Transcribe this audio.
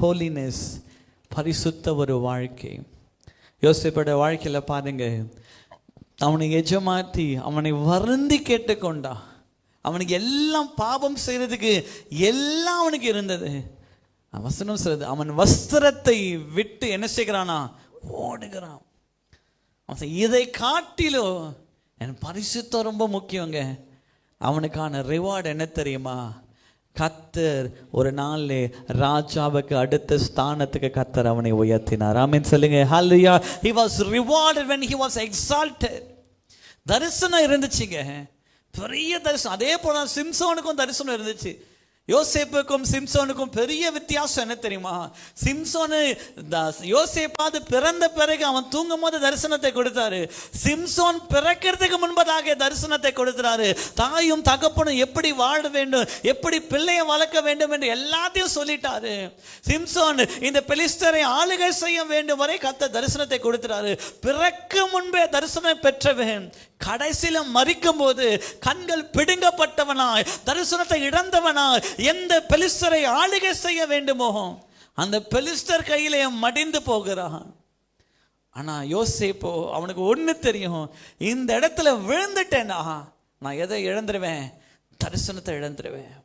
Holiness, பரிசுத்த ஒரு வாழ்க்கை. யோசேப்போட வாழ்க்கையில் பாருங்க, அவனை எஜமாத்தி அவனை வருந்தி கேட்டுக்கொண்டா. அவனுக்கு எல்லாம் பாவம் செய்யறதுக்கு எல்லாம் அவனுக்கு இருந்தது. வசனம் சொல்றது, அவன் வஸ்திரத்தை விட்டு என்ன செய்கிறானா, ஓடுகிறான். இதை காட்டிலும் என் பரிசுத்தம் ரொம்ப முக்கியங்க. அவனுக்கான ரிவார்டு என்ன தெரியுமா? கர்த்தர் ஒரு நாள்ல ராஜாவுக்கு அடுத்த ஸ்தானத்துக்கு கர்த்தர் அவனை உயர்த்தினார். ஆமென் சொல்லுங்க. ஹல்லேலூயா. he was rewarded when he was exalted. தரிசனம் இருந்துச்சுங்க, பெரிய தரிசனம். அதே போல சிம்சோனுக்கும் தரிசனம் இருந்துச்சு. யோசேப்புக்கும் சிம்சோனுக்கும் பெரிய வித்தியாசம் என்ன தெரியுமா? சிம்சோனு யோசேப்பாது பிறந்த பிறகு அவன் தூங்கும் போது தரிசனத்தை கொடுத்தாரு. சிம்சோன் பிறக்கிறதுக்கு முன்பதாக தரிசனத்தை கொடுத்தாரு. தாயும் தகப்பனும் எப்படி வாழ வேண்டும், எப்படி பிள்ளையை வளர்க்க வேண்டும் என்று எல்லாத்தையும் சொல்லிட்டாரு. சிம்சோன் இந்த பெலிஸ்தரை ஆளுகை செய்ய வேண்டும் வரை கர்த்தர் தரிசனத்தை கொடுத்தாரு. பிறக்க முன்பே தரிசனம் பெற்றவன் கடைசியில மரிக்கும் போது கண்கள் பிடுங்கப்பட்டவனாய், தரிசனத்தை இழந்தவனாய், எந்த பெலிஸ்தரை ஆளுகை செய்ய வேண்டுமோ அந்த பெலிஸ்தர் கையிலே மடிந்து போகிறான். ஆனா யோசேப்போ அவனுக்கு ஒண்ணு தெரியும், இந்த இடத்துல விழுந்துட்டேன்னா நான் எதை இழந்துருவேன்? தரிசனத்தை இழந்துருவேன்.